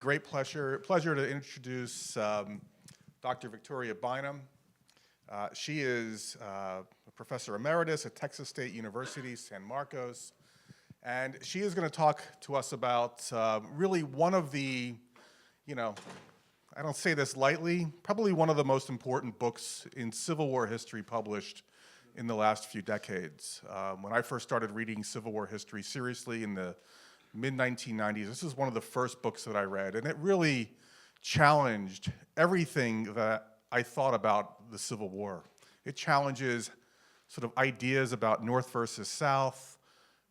Great pleasure to introduce Dr. Victoria Bynum. She is a professor emeritus at Texas State University, San Marcos, and she is going to talk to us about really one of the, I don't say this lightly, probably one of the most important books in Civil War history published in the last few decades. When I first started reading Civil War history seriously in the mid-1990s, this is one of the first books that I read, and it really challenged everything that I thought about the Civil War. It challenges sort of ideas about North versus South,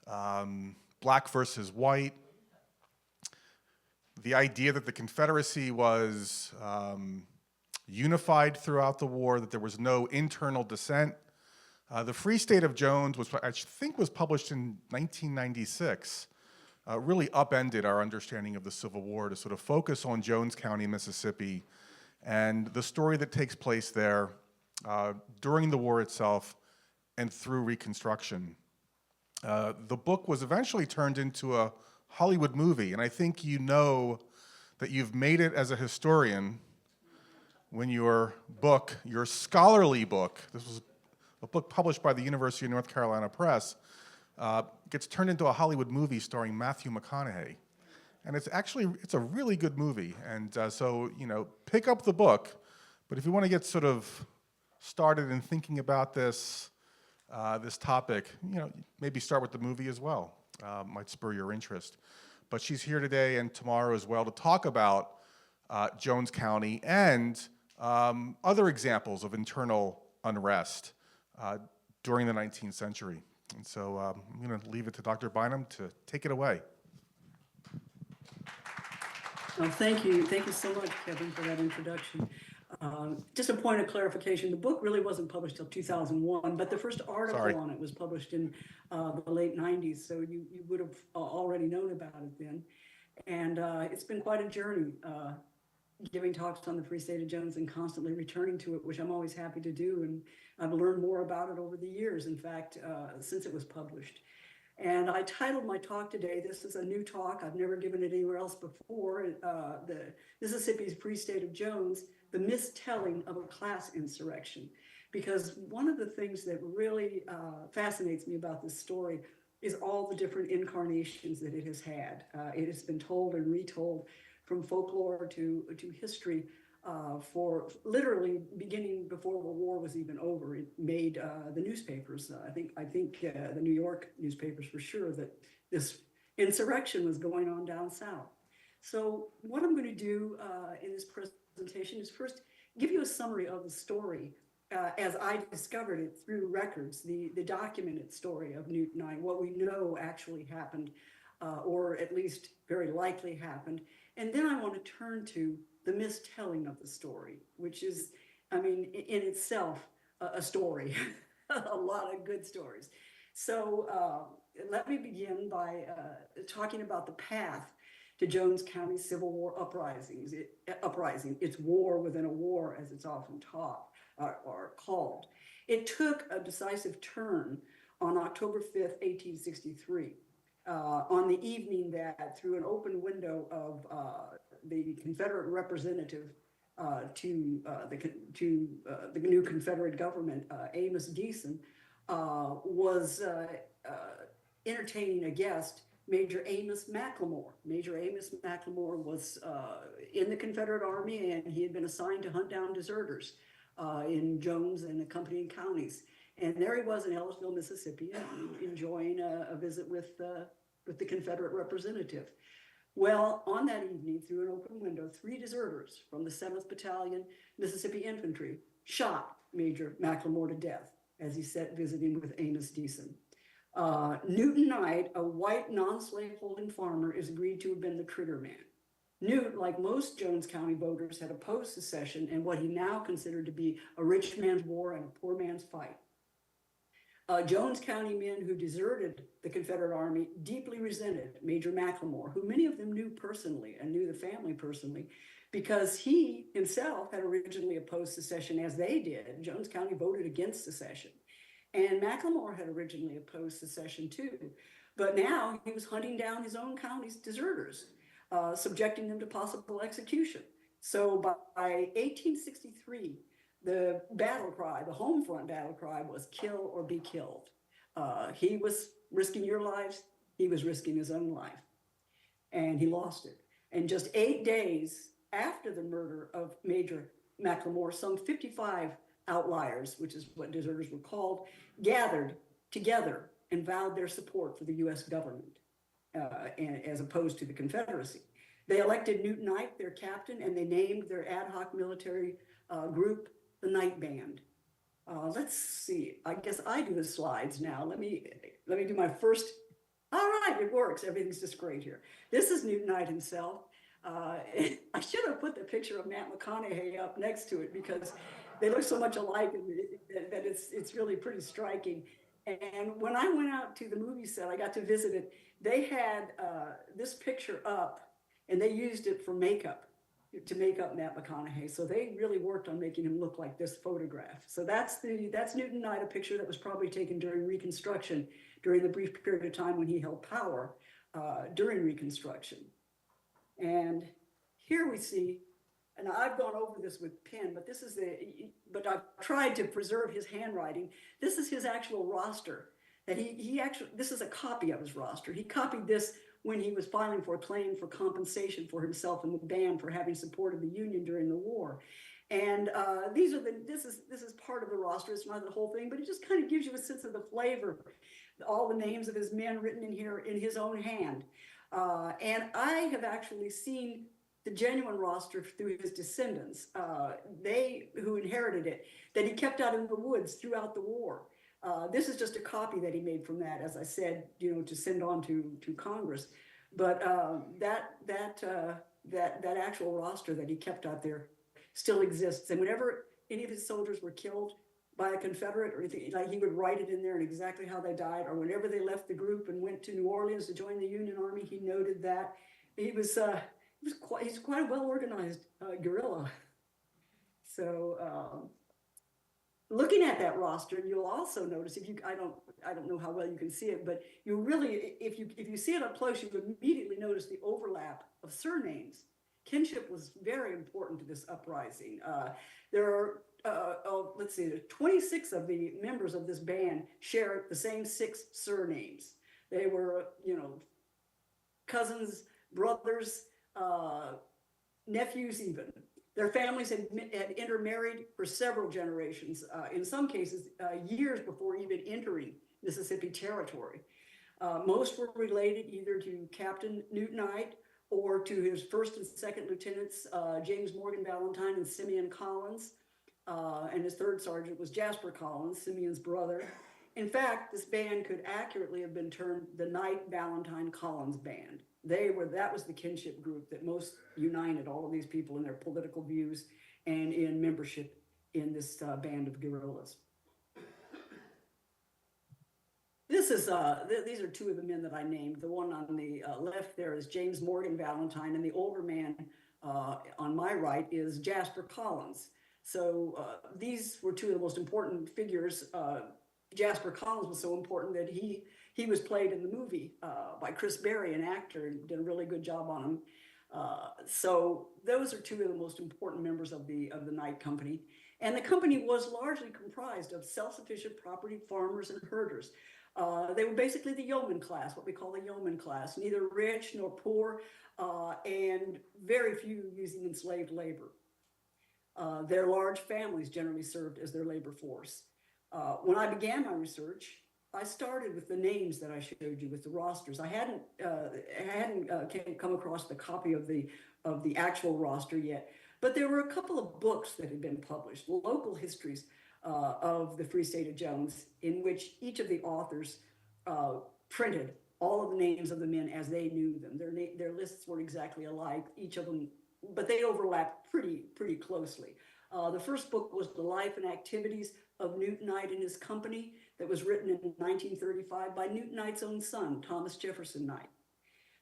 black versus white, the idea that the Confederacy was unified throughout the war, that there was no internal dissent. The Free State of Jones, which I think was published in 1996, really upended our understanding of the Civil War to sort of focus on Jones County, Mississippi, and the story that takes place there during the war itself and through Reconstruction. The book was eventually turned into a Hollywood movie, and I think you know that you've made it as a historian when your book, your scholarly book, this was a book published by the University of North Carolina Press, gets turned into a Hollywood movie starring Matthew McConaughey. And it's a really good movie. And so, pick up the book. But if you want to get sort of started in thinking about this topic, maybe start with the movie as well. Might spur your interest. But she's here today and tomorrow as well to talk about Jones County and other examples of internal unrest during the 19th century. And so I'm going to leave it to Dr. Bynum to take it away. Well, thank you. Thank you so much, Kevin, for that introduction. Just a point of clarification, the book really wasn't published till 2001, but the first article on it was published in the late 90s, so you would have already known about it then. And it's been quite a journey, giving talks on the Free State of Jones and constantly returning to it, which I'm always happy to do, and I've learned more about it over the years, in fact, since it was published. And I titled my talk today, this is a new talk, I've never given it anywhere else before, the Mississippi's Free State of Jones, the mistelling of a class insurrection. Because one of the things that really fascinates me about this story is all the different incarnations that it has had. It has been told and retold from folklore to history for literally beginning before the war was even over. It made the newspapers. I think the New York newspapers for sure that this insurrection was going on down south. So what I'm going to do in this presentation is first give you a summary of the story as I discovered it through records, the documented story of Newton I, what we know actually happened, or at least very likely happened. And then I want to turn to the mistelling of the story, which is, in itself, a story, a lot of good stories. So let me begin by talking about the path to Jones County Civil War uprising. It's war within a war, as it's often taught or called. It took a decisive turn on October 5th, 1863. On the evening that, through an open window of the Confederate representative to the new Confederate government, Amos Deason, was entertaining a guest, Major Amos McLemore. Major Amos McLemore was in the Confederate Army, and he had been assigned to hunt down deserters in Jones and accompanying counties. And there he was in Ellisville, Mississippi, enjoying a visit with the Confederate representative. Well, on that evening, through an open window, 3 deserters from the 7th Battalion, Mississippi Infantry, shot Major McLemore to death as he sat visiting with Amos Deason. Newton Knight, a white non-slave-holding farmer, is agreed to have been the trigger man. Newt, like most Jones County voters, had opposed secession and what he now considered to be a rich man's war and a poor man's fight. Jones County men who deserted the Confederate Army deeply resented Major McLemore, who many of them knew personally and knew the family personally, because he himself had originally opposed secession as they did. Jones County voted against secession. And McLemore had originally opposed secession too, but now he was hunting down his own county's deserters. subjecting them to possible execution. So by 1863, the battle cry, the home front battle cry, was kill or be killed. He was risking your lives, he was risking his own life, and he lost it. And just 8 days after the murder of Major McLemore, some 55 outliers, which is what deserters were called, gathered together and vowed their support for the US government, as opposed to the Confederacy. They elected Newton Knight their captain, and they named their ad hoc military group the Night Band. Let's see, I guess I do the slides now. Let me do my first. All right, it works. Everything's just great here. This is Newton Knight himself. I should have put the picture of Matt McConaughey up next to it because they look so much alike that it's really pretty striking. And when I went out to the movie set, I got to visit it. They had this picture up, and they used it for makeup, to make up Matt McConaughey. So they really worked on making him look like this photograph. So that's Newton Knight, a picture that was probably taken during Reconstruction, during the brief period of time when he held power during Reconstruction. And here we see, and I've gone over this with pen, but I've tried to preserve his handwriting. This is his actual roster that he actually, this is a copy of his roster. He copied this when he was filing for a claim for compensation for himself and the band for having supported the Union during the war. And this is part of the roster. It's not the whole thing, but it just kind of gives you a sense of the flavor. All the names of his men written in here in his own hand. And I have actually seen the genuine roster through his descendants, who inherited it, that he kept out in the woods throughout the war. This is just a copy that he made from that, as I said, to send on to Congress. But that actual roster that he kept out there still exists. And whenever any of his soldiers were killed by a Confederate, or anything, like, he would write it in there and exactly how they died. Or whenever they left the group and went to New Orleans to join the Union Army, he noted that. He's quite a well-organized guerrilla. So looking at that roster, you'll also notice, I don't know how well you can see it, but you really, if you see it up close, you immediately notice the overlap of surnames. Kinship was very important to this uprising. There are, let's see, 26 of the members of this band share the same 6 surnames. They were, cousins, brothers, nephews even. Their families had intermarried for several generations, in some cases years before even entering Mississippi territory. Most were related either to Captain Newton Knight or to his first and second lieutenants, James Morgan Valentine and Simeon Collins. And his third sergeant was Jasper Collins, Simeon's brother. In fact, this band could accurately have been termed the Knight Valentine Collins Band. That was the kinship group that most united all of these people in their political views and in membership in this band of guerrillas. These are 2 of the men that I named. The one on the left there is James Morgan Valentine, and the older man on my right is Jasper Collins. So these were 2 of the most important figures. Jasper Collins was so important that he was played in the movie by Chris Berry, an actor, and did a really good job on him. So those are 2 of the most important members of the Knight Company. And the company was largely comprised of self-sufficient property farmers and herders. They were basically the yeoman class, what we call the yeoman class, neither rich nor poor, and very few using enslaved labor. Their large families generally served as their labor force. When I began my research, I started with the names that I showed you with the rosters. I hadn't come across the copy of the actual roster yet, but there were a couple of books that had been published, local histories of the Free State of Jones, in which each of the authors printed all of the names of the men as they knew them. Their lists were exactly alike, each of them, but they overlapped pretty closely. The first book was The Life and Activities of Newton Knight and His Company, that was written in 1935 by Newton Knight's own son, Thomas Jefferson Knight.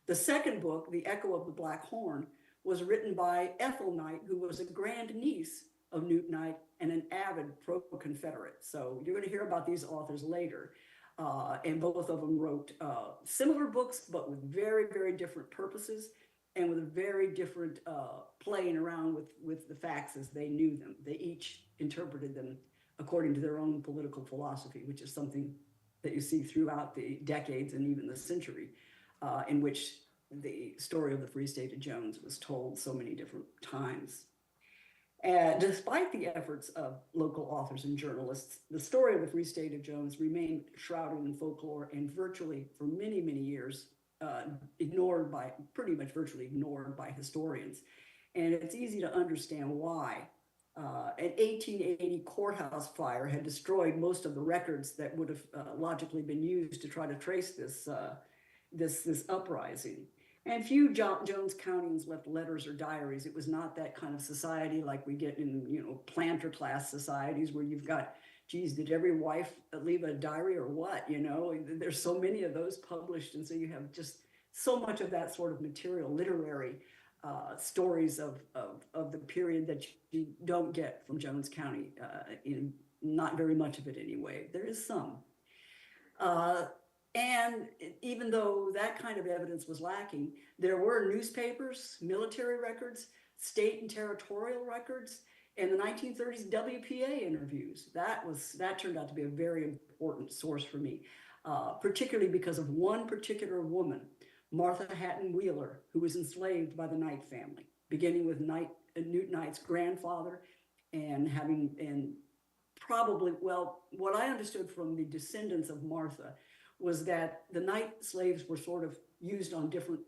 The second book, The Echo of the Black Horn, was written by Ethel Knight, who was a grandniece of Newton Knight and an avid pro-Confederate. So you're going to hear about these authors later. And both of them wrote similar books, but with very, very different purposes. and with a very different playing around with the facts as they knew them. They each interpreted them according to their own political philosophy, which is something that you see throughout the decades and even the century, in which the story of the Free State of Jones was told so many different times. Despite the efforts of local authors and journalists, the story of the Free State of Jones remained shrouded in folklore and virtually for many, many years pretty much virtually ignored by historians. And it's easy to understand why. An 1880 courthouse fire had destroyed most of the records that would have logically been used to try to trace this uprising. And few Jones Countyans left letters or diaries. It was not that kind of society like we get in, planter class societies where you've got, geez, did every wife leave a diary or what? There's so many of those published. And so you have just so much of that sort of material, literary stories of the period that you don't get from Jones County, not very much of it anyway. There is some. And even though that kind of evidence was lacking, there were newspapers, military records, state and territorial records, and the 1930s WPA interviews. That turned out to be a very important source for me, particularly because of one particular woman, Martha Hatton Wheeler, who was enslaved by the Knight family, beginning with Newt Knight's grandfather, and probably, well, what I understood from the descendants of Martha was that the Knight slaves were sort of used on different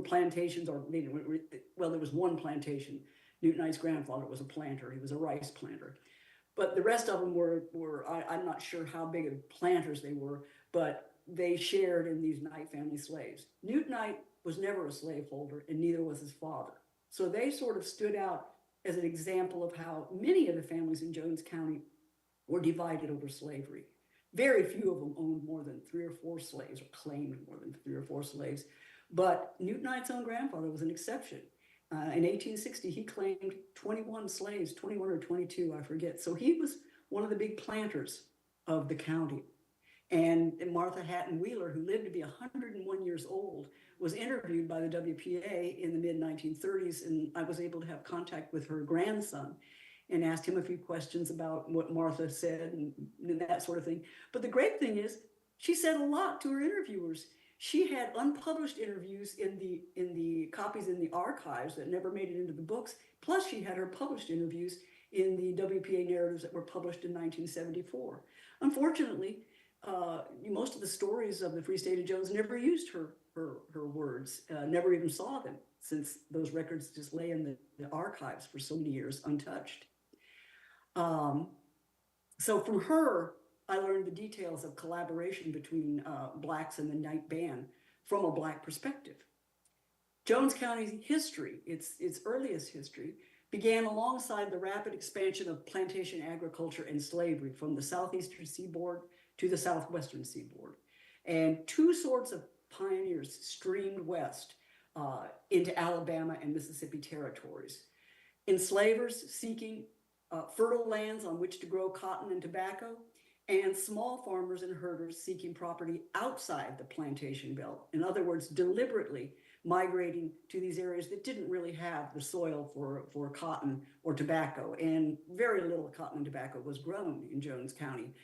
plantations, or there was one plantation. Newt Knight's grandfather was a planter. He was a rice planter. But the rest of them were I'm not sure how big of planters they were, but they shared in these Knight family slaves. Newt Knight was never a slaveholder, and neither was his father. So they sort of stood out as an example of how many of the families in Jones County were divided over slavery. Very few of them owned more than 3 or 4 slaves, or claimed more than 3 or 4 slaves. But Newt Knight's own grandfather was an exception. In 1860, he claimed 21 slaves, 21 or 22, I forget. So he was one of the big planters of the county. And Martha Hatton Wheeler, who lived to be 101 years old, was interviewed by the WPA in the mid-1930s, and I was able to have contact with her grandson and asked him a few questions about what Martha said and that sort of thing. But the great thing is, she said a lot to her interviewers. She had unpublished interviews in the copies in the archives that never made it into the books. Plus, she had her published interviews in the WPA narratives that were published in 1974. Unfortunately, most of the stories of the Free State of Jones never used her words, never even saw them, since those records just lay in the archives for so many years untouched. So from her, I learned the details of collaboration between Blacks and the Knight Band from a Black perspective. Jones County's history, its earliest history, began alongside the rapid expansion of plantation agriculture and slavery from the southeastern seaboard to the southwestern seaboard. And 2 sorts of pioneers streamed west into Alabama and Mississippi territories. Enslavers seeking fertile lands on which to grow cotton and tobacco, and small farmers and herders seeking property outside the plantation belt. In other words, deliberately migrating to these areas that didn't really have the soil for cotton or tobacco, and very little cotton and tobacco was grown in Jones County,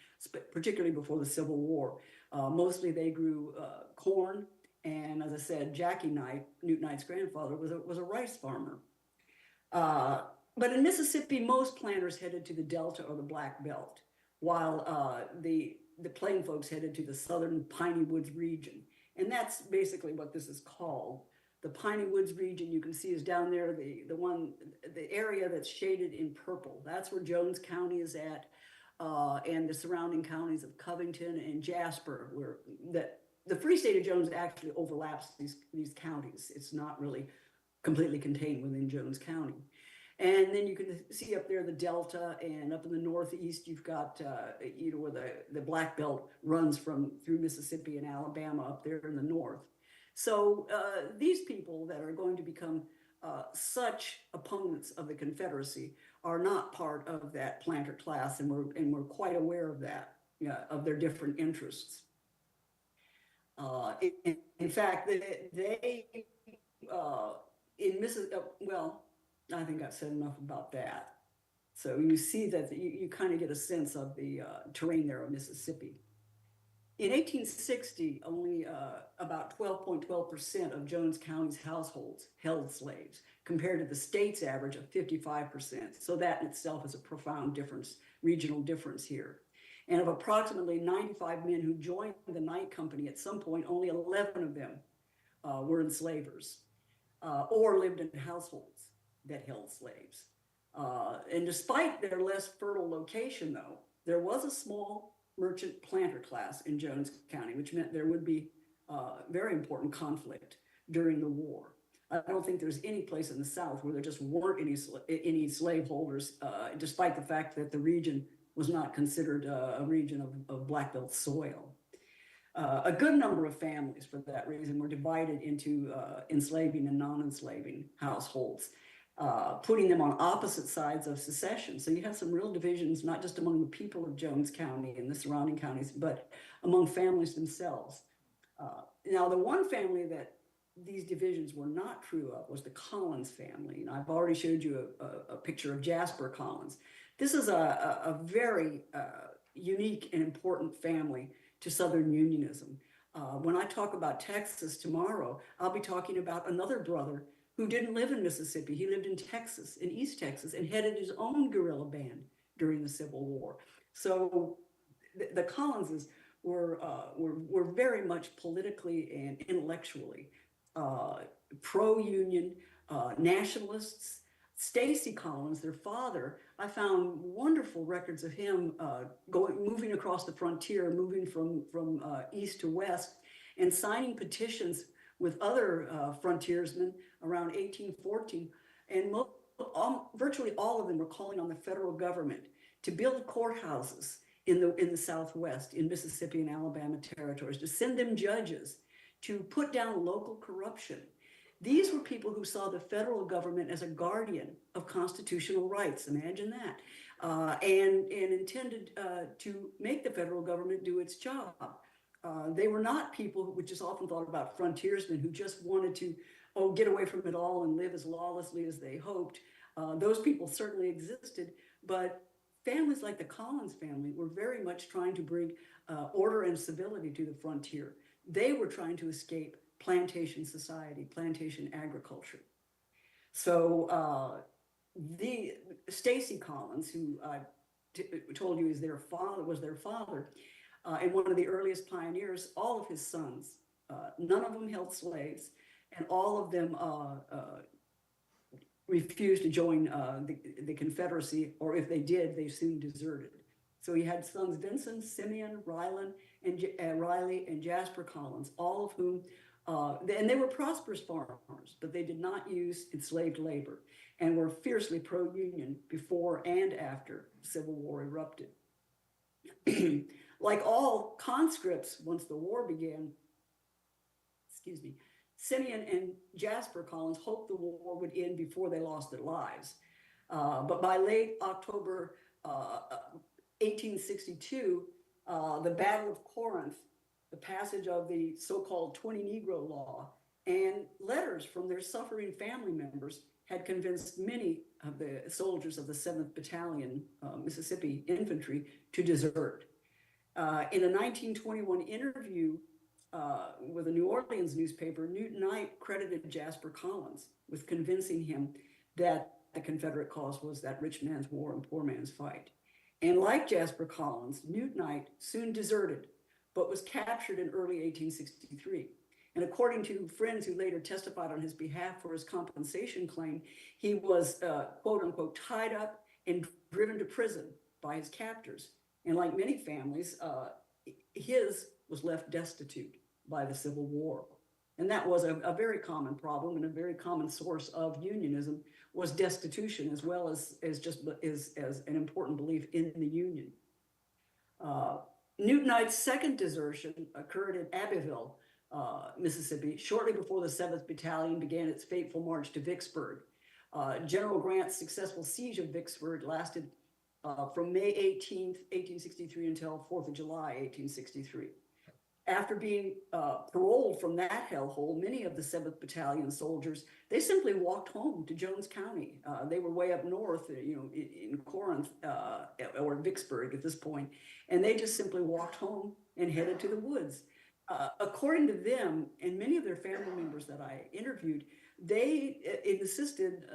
particularly before the Civil War. Mostly they grew corn, and as I said, Jackie Knight, Newt Knight's grandfather, was a rice farmer. But in Mississippi, most planters headed to the Delta or the Black Belt, while the plain folks headed to the southern Piney Woods region. And that's basically what this is called. The Piney Woods region, you can see, is down there, the area that's shaded in purple. That's where Jones County is at, and the surrounding counties of Covington and Jasper, where the Free State of Jones actually overlaps these counties. It's not really completely contained within Jones County. And then you can see up there the Delta, and up in the northeast, you've got, where the Black Belt runs through Mississippi and Alabama up there in the north. So these people that are going to become such opponents of the Confederacy are not part of that planter class, and we're quite aware of that, of their different interests. In fact, they in Mississippi, well, I think I've said enough about that. So you see that you kind of get a sense of the terrain there of Mississippi. In 1860, only about 12.12% of Jones County's households held slaves, compared to the state's average of 55%. So that in itself is a profound difference, regional difference here. And of approximately 95 men who joined the night company at some point, only 11 of them were enslavers or lived in households that held slaves. And despite their less fertile location, though, there was a small merchant planter class in Jones County, which meant there would be very important conflict during the war. I don't think there's any place in the South where there just weren't any slaveholders, despite the fact that the region was not considered a region of Black Belt soil. A good number of families, for that reason, were divided into enslaving and non-enslaving households, putting them on opposite sides of secession. So you have some real divisions, not just among the people of Jones County and the surrounding counties, but among families themselves. Now, the one family that these divisions were not true of was the Collins family. And I've already showed you a picture of Jasper Collins. This is a very unique and important family to Southern Unionism. When I talk about Texas tomorrow, I'll be talking about another brother who didn't live in Mississippi. He lived in Texas, in East Texas, and headed his own guerrilla band during the Civil War. So the Collinses were very much politically and intellectually pro-Union, nationalists. Stacy Collins, their father, I found wonderful records of him moving across the frontier, moving from east to west, and signing petitions with other frontiersmen around 1814. And virtually all of them were calling on the federal government to build courthouses in the Southwest, in Mississippi and Alabama territories, to send them judges, to put down local corruption. These were people who saw the federal government as a guardian of constitutional rights. Imagine that. And intended to make the federal government do its job. They were not people who, which is often thought about, frontiersmen who just wanted to get away from it all and live as lawlessly as they hoped. Those people certainly existed, but families like the Collins family were very much trying to bring order and civility to the frontier. They were trying to escape plantation society, plantation agriculture. So the Stacy Collins, who I told you was their father, and one of the earliest pioneers, all of his sons, none of them held slaves, and all of them refused to join the Confederacy, or if they did, they soon deserted. So he had sons Vincent, Simeon, Riley, and Jasper Collins, all of whom, and they were prosperous farmers, but they did not use enslaved labor and were fiercely pro-Union before and after the Civil War erupted. Like all conscripts, once the war began, Simeon and Jasper Collins hoped the war would end before they lost their lives. But by late October 1862, the Battle of Corinth, the passage of the so-called 20 Negro Law, and letters from their suffering family members had convinced many of the soldiers of the 7th Battalion, Mississippi Infantry, to desert. In a 1921 interview with a New Orleans newspaper, Newton Knight credited Jasper Collins with convincing him that the Confederate cause was that rich man's war and poor man's fight. And like Jasper Collins, Newton Knight soon deserted, but was captured in early 1863. And according to friends who later testified on his behalf for his compensation claim, he was, quote unquote, tied up and driven to prison by his captors. And like many families, his was left destitute by the Civil War. And that was a very common problem, and a very common source of unionism was destitution, as well as an important belief in the Union. Newton Knight's second desertion occurred in Abbeville, Mississippi, shortly before the 7th Battalion began its fateful march to Vicksburg. General Grant's successful siege of Vicksburg lasted from May 18th, 1863 until 4th of July, 1863. After being paroled from that hellhole, many of the 7th Battalion soldiers, they simply walked home to Jones County. They were way up north, in Corinth or Vicksburg at this point, and they just simply walked home and headed to the woods. According to them and many of their family members that I interviewed, they insisted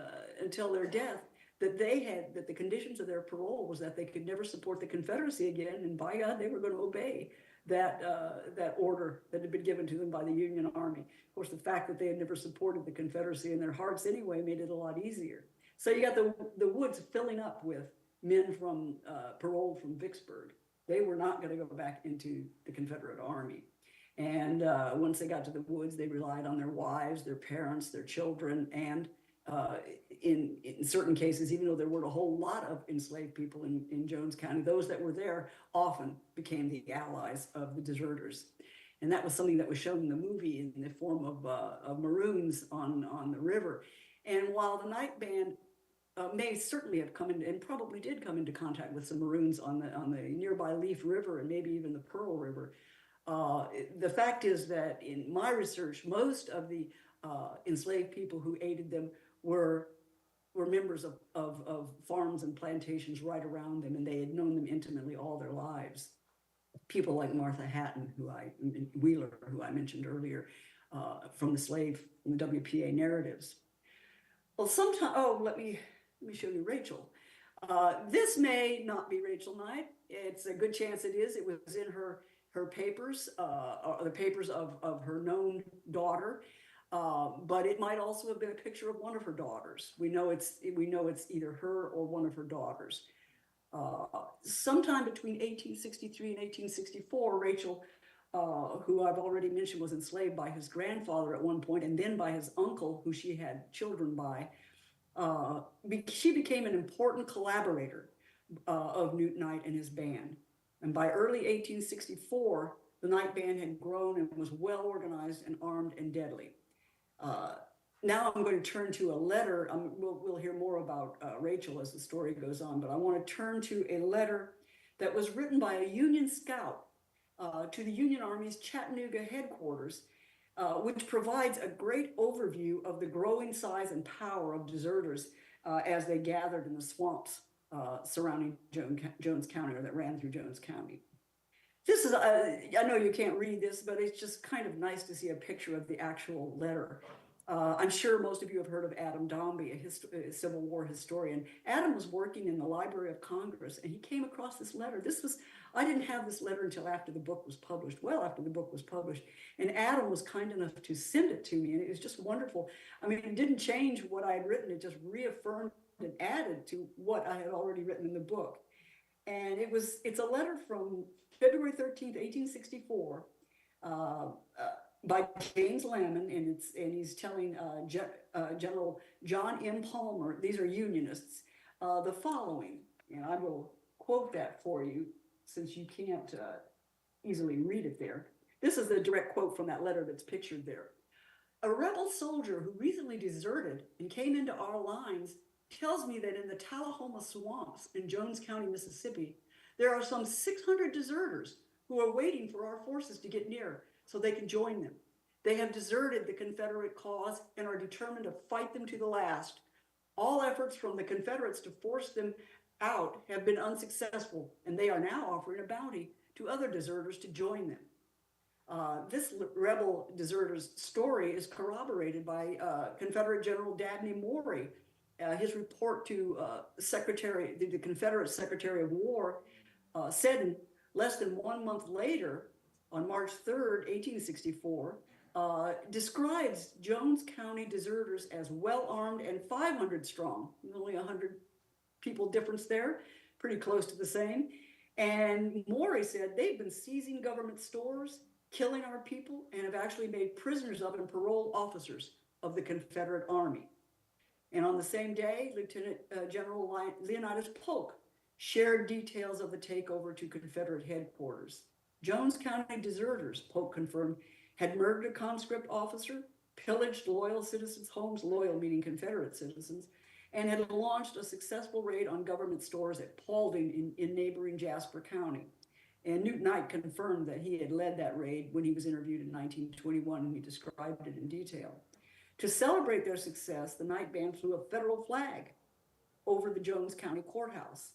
until their death that the conditions of their parole was that they could never support the Confederacy again, and by God, they were going to obey that order that had been given to them by the Union Army. Of course, the fact that they had never supported the Confederacy in their hearts anyway made it a lot easier. So you got the woods filling up with men from paroled from Vicksburg. They were not going to go back into the Confederate Army. And once they got to the woods, they relied on their wives, their parents, their children, and in certain cases, even though there weren't a whole lot of enslaved people in Jones County, those that were there often became the allies of the deserters. And that was something that was shown in the movie in the form of Maroons on the river. And while the night band may certainly have come in and probably did come into contact with some Maroons on the nearby Leaf River and maybe even the Pearl River, the fact is that in my research, most of the enslaved people who aided them were members of farms and plantations right around them, and they had known them intimately all their lives. People like Martha Hatton, Wheeler, who I mentioned earlier, from the WPA narratives. Well, let me show you Rachel. This may not be Rachel Knight. It's a good chance it is. It was in her papers, or the papers of her known daughter. But it might also have been a picture of one of her daughters. We know it's either her or one of her daughters. Sometime between 1863 and 1864, Rachel, who I've already mentioned was enslaved by his grandfather at one point, and then by his uncle, who she had children by, she became an important collaborator of Newt Knight and his band. And by early 1864, the Knight band had grown and was well organized and armed and deadly. Now I'm going to turn to a letter. We'll hear more about Rachel as the story goes on, but I want to turn to a letter that was written by a Union scout to the Union Army's Chattanooga headquarters, which provides a great overview of the growing size and power of deserters as they gathered in the swamps surrounding Jones County, or that ran through Jones County. This is, I know you can't read this, but it's just kind of nice to see a picture of the actual letter. I'm sure most of you have heard of Adam Dombey, a Civil War historian. Adam was working in the Library of Congress, and he came across this letter. I didn't have this letter until after the book was published, well after the book was published. And Adam was kind enough to send it to me, and it was just wonderful. I mean, it didn't change what I had written. It just reaffirmed and added to what I had already written in the book. And it's a letter from February 13th, 1864, by James Lamon, and he's telling General John M. Palmer, these are Unionists, the following, and I will quote that for you since you can't easily read it there. This is the direct quote from that letter that's pictured there. A rebel soldier who recently deserted and came into our lines tells me that in the Tullahoma swamps in Jones County, Mississippi, there are some 600 deserters who are waiting for our forces to get near so they can join them. They have deserted the Confederate cause and are determined to fight them to the last. All efforts from the Confederates to force them out have been unsuccessful, and they are now offering a bounty to other deserters to join them. This rebel deserter's story is corroborated by Confederate General Dabney Maury. His report to the Confederate Secretary of War said less than 1 month later, on March 3rd, 1864, describes Jones County deserters as well-armed and 500 strong. Only 100 people difference there, pretty close to the same. And Maury said they've been seizing government stores, killing our people, and have actually made prisoners of and parole officers of the Confederate Army. And on the same day, Lieutenant General Leonidas Polk shared details of the takeover to Confederate headquarters. Jones County deserters, Polk confirmed, had murdered a conscript officer, pillaged loyal citizens' homes, loyal meaning Confederate citizens, and had launched a successful raid on government stores at Paulding in neighboring Jasper County. And Newt Knight confirmed that he had led that raid when he was interviewed in 1921, and he described it in detail. To celebrate their success, the Knight Band flew a federal flag over the Jones County Courthouse.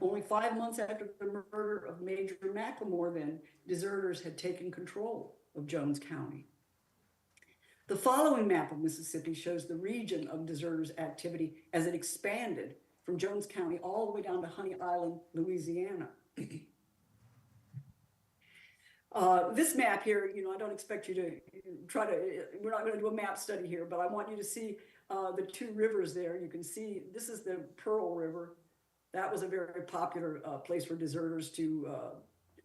Only 5 months after the murder of Major McLemore, then, deserters had taken control of Jones County. The following map of Mississippi shows the region of deserters' activity as it expanded from Jones County all the way down to Honey Island, Louisiana. This map here, I don't expect you to we're not going to do a map study here, but I want you to see the two rivers there. You can see this is the Pearl River. That was a very popular place for deserters to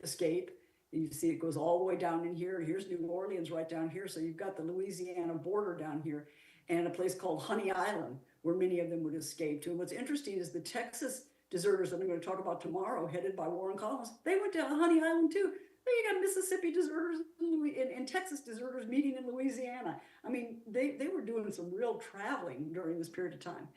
escape. You see it goes all the way down in here. Here's New Orleans right down here. So you've got the Louisiana border down here and a place called Honey Island where many of them would escape to. And what's interesting is the Texas deserters that I'm going to talk about tomorrow, headed by Warren Collins, they went to Honey Island too. You got Mississippi deserters and Texas deserters meeting in Louisiana. I mean, they were doing some real traveling during this period of time.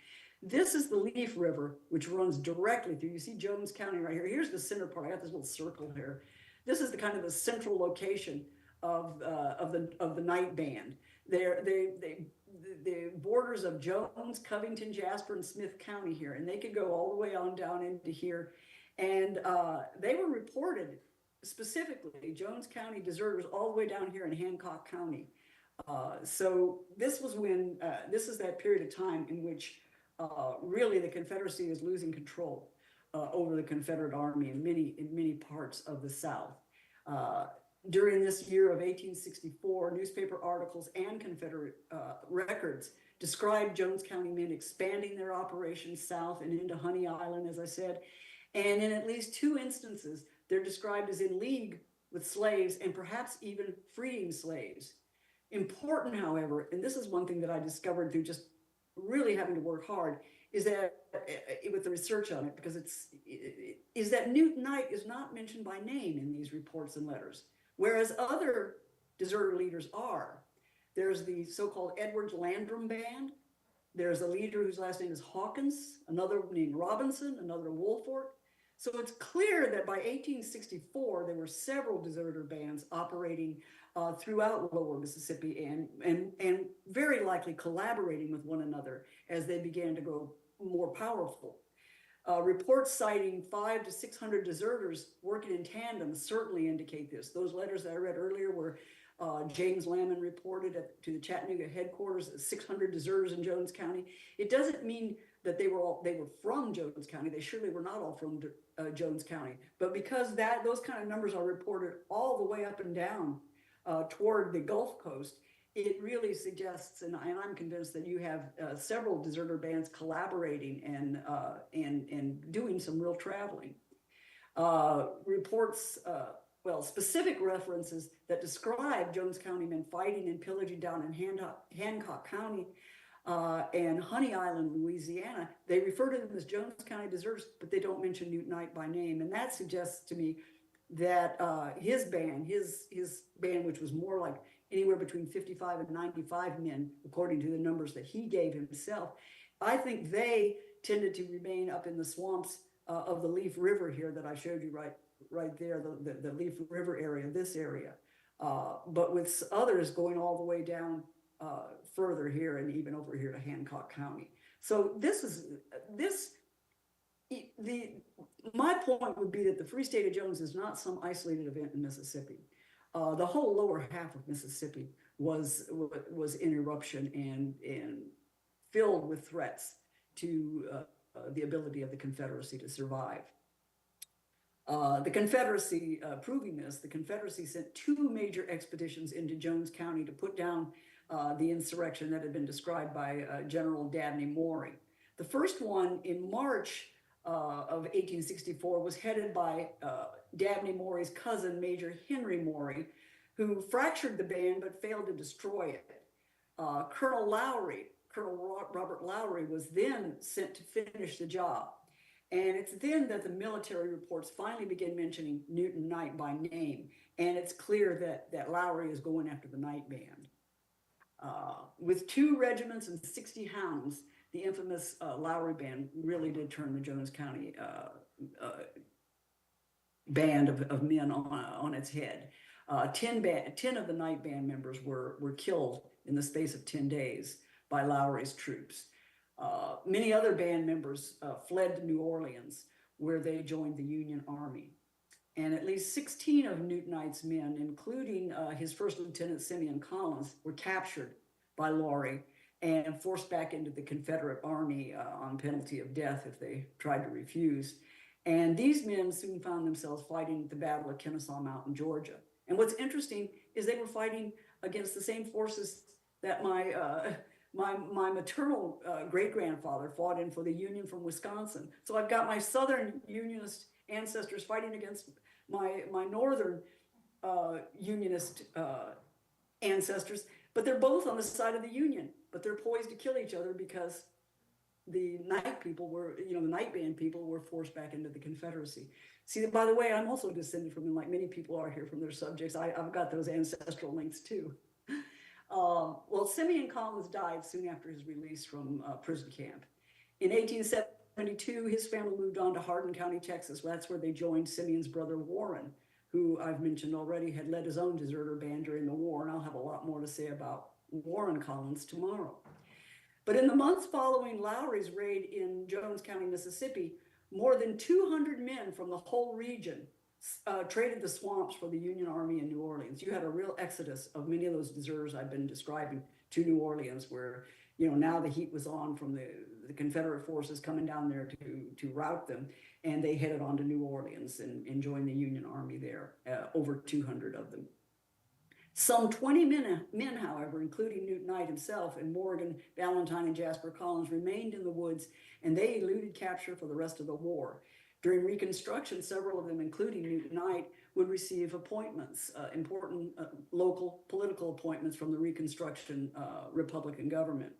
This is the Leaf River, which runs directly through. You see Jones County right here. Here's the center part. I got this little circle here. This is the kind of the central location of the Knight Band. The borders of Jones, Covington, Jasper, and Smith County here, and they could go all the way on down into here. And they were reported specifically Jones County deserters all the way down here in Hancock County. So this was when this is that period of time in which really the Confederacy is losing control over the Confederate Army in many parts of the South. During this year of 1864, newspaper articles and Confederate records described Jones County men expanding their operations south and into Honey Island, as I said. And in at least 2 instances, they're described as in league with slaves and perhaps even freeing slaves. Important, however, and this is one thing that I discovered through just really having to work hard, is that with the research on it, because is that Newt Knight is not mentioned by name in these reports and letters, whereas other deserter leaders are. There's the so-called Edwards Landrum Band. There's a leader whose last name is Hawkins, another named Robinson, another Woolford. So it's clear that by 1864, there were several deserter bands operating throughout lower Mississippi and very likely collaborating with one another as they began to grow more powerful. Reports citing 500 to 600 deserters working in tandem certainly indicate this. Those letters that I read earlier were James Lamon reported to the Chattanooga headquarters 600 deserters in Jones County. It doesn't mean that they were from Jones County. They surely were not all from Jones County, but because those kind of numbers are reported all the way up and down toward the Gulf Coast, it really suggests, and I'm convinced that you have several deserter bands collaborating and doing some real traveling. Reports, specific references that describe Jones County men fighting and pillaging down in Hancock County and Honey Island, Louisiana. They refer to them as Jones County deserters, but they don't mention Newt Knight by name. And that suggests to me that his band, which was more like anywhere between 55 and 95 men, according to the numbers that he gave himself, I think they tended to remain up in the swamps of the Leaf River here that I showed you right there, the Leaf River area, this area. But with others going all the way down further here and even over here to Hancock County. So my point would be that the Free State of Jones is not some isolated event in Mississippi. The whole lower half of Mississippi was in eruption and filled with threats to the ability of the Confederacy to survive. The Confederacy, proving this, the Confederacy sent 2 major expeditions into Jones County to put down the insurrection that had been described by General Dabney Maury. The first one in March of 1864 was headed by Dabney Maury's cousin, Major Henry Maury, who fractured the band but failed to destroy it. Colonel Robert Lowry was then sent to finish the job. And it's then that the military reports finally begin mentioning Newton Knight by name. And it's clear that Lowry is going after the Knight Band. With 2 regiments and 60 hounds, the infamous Lowry Band really did turn the Jones County band of men on its head. 10 of the night band members were killed in the space of 10 days by Lowry's troops. Many other band members fled to New Orleans, where they joined the Union Army. And at least 16 of Newt Knight's men, including his first lieutenant Simeon Collins, were captured by Lowry and forced back into the Confederate Army on penalty of death if they tried to refuse. And these men soon found themselves fighting at the Battle of Kennesaw Mountain, Georgia. And what's interesting is they were fighting against the same forces that my maternal great-grandfather fought in for the Union from Wisconsin. So I've got my Southern Unionist ancestors fighting against my Northern Unionist ancestors, but they're both on the side of the Union, but they're poised to kill each other because the night people were, the night band people were forced back into the Confederacy. See, by the way, I'm also descended from them, like many people are here from their subjects. I've got those ancestral links too. Well, Simeon Collins died soon after his release from prison camp. In 1872, his family moved on to Hardin County, Texas. That's where they joined Simeon's brother Warren, who I've mentioned already had led his own deserter band during the war, and I'll have a lot more to say about Warren Collins tomorrow. But in the months following Lowry's raid in Jones County, Mississippi, more than 200 men from the whole region traded the swamps for the Union Army in New Orleans. You had a real exodus of many of those deserters I've been describing to New Orleans, where now the heat was on from the Confederate forces coming down there to rout them, and they headed on to New Orleans and joined the Union Army there, over 200 of them. Some 20 men, however, including Newt Knight himself and Morgan, Valentine, and Jasper Collins, remained in the woods, and they eluded capture for the rest of the war. During Reconstruction, several of them, including Newt Knight, would receive appointments, important local political appointments from the Reconstruction Republican government.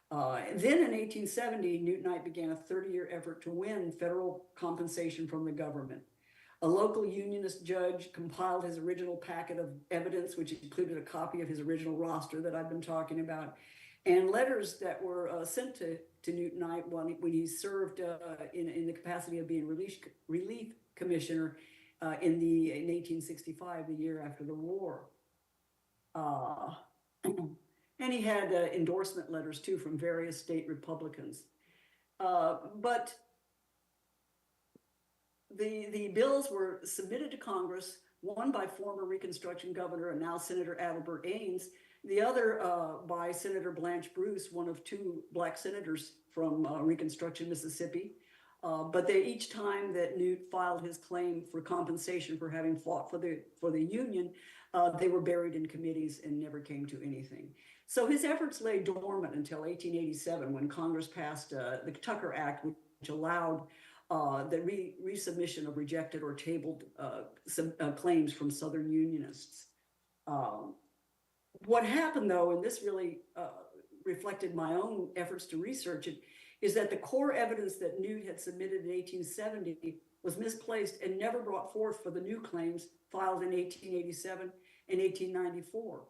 Then in 1870, Newt Knight began a 30-year effort to win federal compensation from the government. A local Unionist judge compiled his original packet of evidence, which included a copy of his original roster that I've been talking about, and letters that were sent to Newt Knight when he served in the capacity of being relief commissioner in 1865, the year after the war. And he had endorsement letters, too, from various state Republicans. But the bills were submitted to Congress, one by former Reconstruction Governor and now Senator Adelbert Ames, the other by Senator Blanche Bruce, one of two black senators from Reconstruction, Mississippi. But each time that Newt filed his claim for compensation for having fought for the Union, they were buried in committees and never came to anything. So his efforts lay dormant until 1887, when Congress passed the Tucker Act, which allowed the resubmission of rejected or tabled claims from Southern Unionists. What happened, though, and this really reflected my own efforts to research it, is that the core evidence that Newt had submitted in 1870 was misplaced and never brought forth for the new claims filed in 1887 and 1894.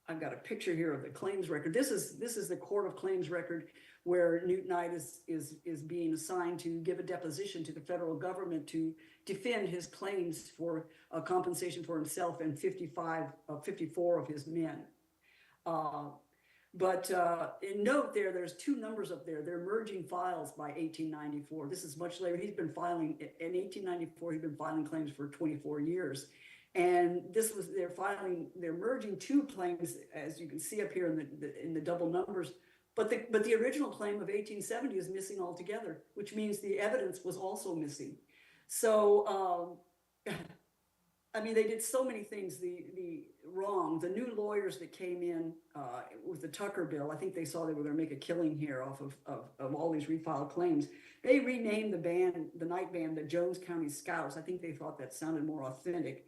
I've got a picture here of the claims record. This is the Court of Claims record, where Newt Knight is being assigned to give a deposition to the federal government to defend his claims for compensation for himself and 54 of his men. But note there's two numbers up there. They're merging files by 1894. This is much later. He's been filing, in 1894, he'd been filing claims for 24 years. And they're merging two claims, as you can see up here in the double numbers. But the original claim of 1870 is missing altogether, which means the evidence was also missing. So, I mean, they did so many things wrong. The new lawyers that came in with the Tucker bill, I think they saw they were going to make a killing here off of all these refiled claims. They renamed the night band, the Jones County Scouts. I think they thought that sounded more authentic.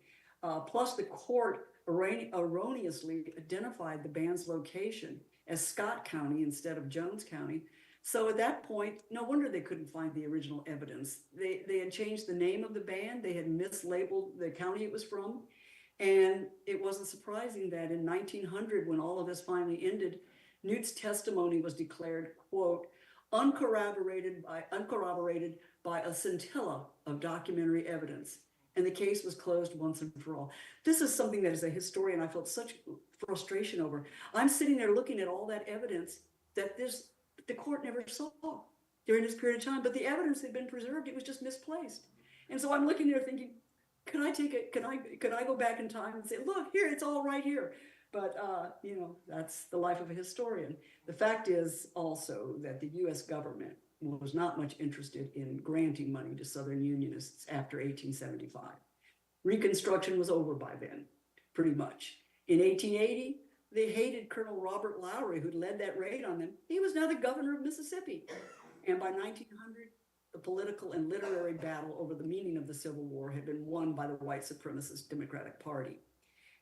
Plus, the court erroneously identified the band's location as Scott County instead of Jones County. So at that point, no wonder they couldn't find the original evidence. They had changed the name of the band. They had mislabeled the county it was from. And it wasn't surprising that in 1900, when all of this finally ended, Newt's testimony was declared, quote, uncorroborated by a scintilla of documentary evidence. And the case was closed once and for all. This is something that as a historian, I felt such frustration over. I'm sitting there looking at all that evidence that the court never saw during this period of time, but the evidence had been preserved. It was just misplaced. And so I'm looking there thinking, can I take it? Can I go back in time and say, look, here, it's all right here. But, you know, that's the life of a historian. The fact is also that the US government was not much interested in granting money to Southern Unionists after 1875. Reconstruction was over by then, pretty much. In 1880, they hated Colonel Robert Lowry, who'd led that raid on them. He was now the governor of Mississippi. And by 1900, the political and literary battle over the meaning of the Civil War had been won by the white supremacist Democratic Party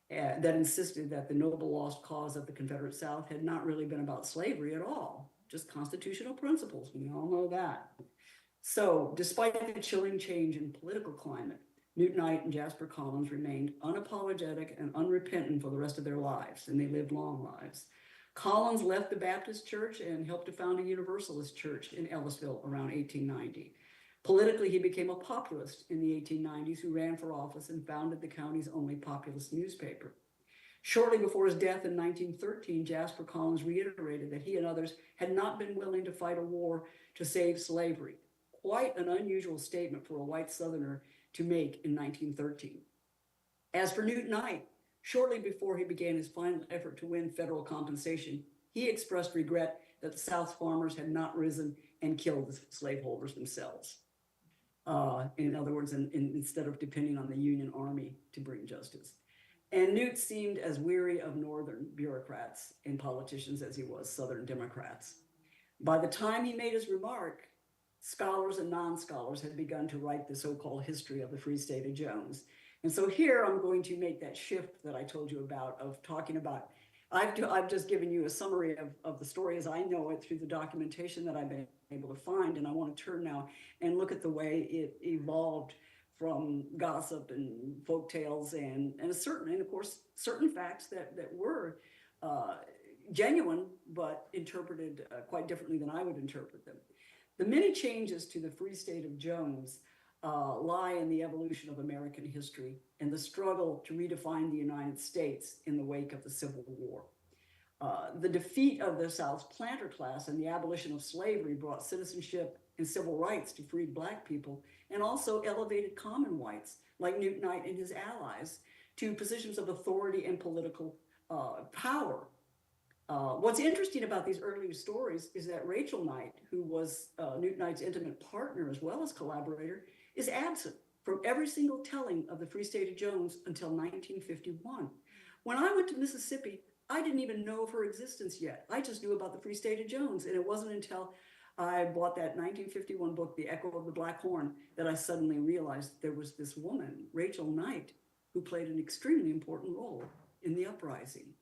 that insisted that the noble lost cause of the Confederate South had not really been about slavery at all, just constitutional principles. We all know that. So despite the chilling change in political climate, Newt Knight and Jasper Collins remained unapologetic and unrepentant for the rest of their lives, and they lived long lives. Collins left the Baptist church and helped to found a Universalist church in Ellisville around 1890. Politically, he became a populist in the 1890s who ran for office and founded the county's only populist newspaper. Shortly before his death in 1913, Jasper Collins reiterated that he and others had not been willing to fight a war to save slavery. Quite an unusual statement for a white Southerner to make in 1913. As for Newt Knight, shortly before he began his final effort to win federal compensation, he expressed regret that the South's farmers had not risen and killed the slaveholders themselves. In other words, instead of depending on the Union Army to bring justice. And Newt seemed as weary of Northern bureaucrats and politicians as he was Southern Democrats. By the time he made his remark, scholars and non-scholars had begun to write the so-called history of the Free State of Jones. And so here I'm going to make that shift that I told you about of talking about, I've just given you a summary of the story as I know it through the documentation that I've been able to find. And I want to turn now and look at the way it evolved from gossip and folk tales and of course, certain facts that were genuine, but interpreted quite differently than I would interpret them. The many changes to the Free State of Jones lie in the evolution of American history and the struggle to redefine the United States in the wake of the Civil War. The defeat of the South's planter class and the abolition of slavery brought citizenship and civil rights to freed Black people and also elevated common whites like Newt Knight and his allies to positions of authority and political power. What's interesting about these early stories is that Rachel Knight, who was Newt Knight's intimate partner as well as collaborator, is absent from every single telling of the Free State of Jones until 1951. When I went to Mississippi, I didn't even know of her existence yet. I just knew about the Free State of Jones, and it wasn't until I bought that 1951 book, The Echo of the Black Horn, that I suddenly realized there was this woman, Rachel Knight, who played an extremely important role in the uprising.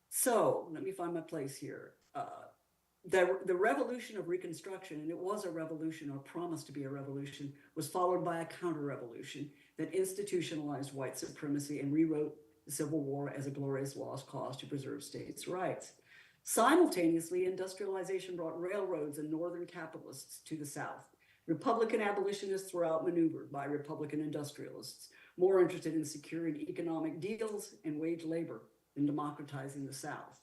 So let me find my place here. The revolution of Reconstruction, and it was a revolution or promised to be a revolution, was followed by a counter-revolution that institutionalized white supremacy and rewrote the Civil War as a glorious lost cause to preserve states' rights. Simultaneously, industrialization brought railroads and northern capitalists to the South. Republican abolitionists were outmaneuvered by Republican industrialists, more interested in securing economic deals and wage labor than democratizing the South.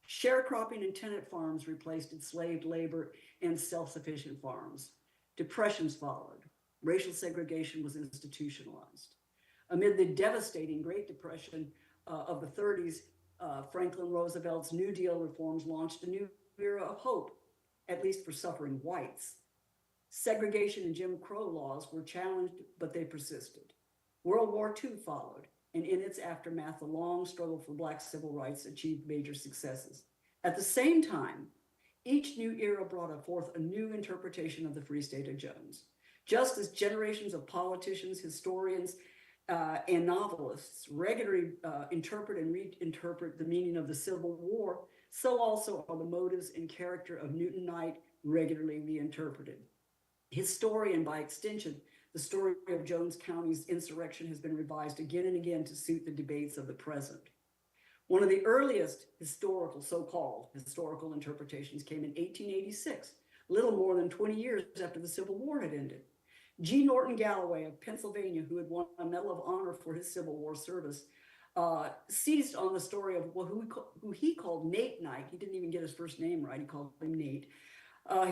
Sharecropping and tenant farms replaced enslaved labor and self-sufficient farms. Depressions followed. Racial segregation was institutionalized. Amid the devastating Great Depression of the 30s, Franklin Roosevelt's New Deal reforms launched a new era of hope, at least for suffering whites. Segregation and Jim Crow laws were challenged, but they persisted. World War II followed, and in its aftermath, the long struggle for Black civil rights achieved major successes. At the same time, each new era brought forth a new interpretation of the Free State of Jones. Just as generations of politicians, historians, and novelists regularly interpret and reinterpret the meaning of the Civil War, so also are the motives and character of Newt Knight regularly reinterpreted. His story, and by extension, the story of Jones County's insurrection, has been revised again and again to suit the debates of the present. One of the earliest historical, so-called historical interpretations came in 1886, little more than 20 years after the Civil War had ended. G. Norton Galloway of Pennsylvania, who had won a Medal of Honor for his Civil War service, seized on the story of who he called Nate Knight. He didn't even get his first name right. He called him Nate.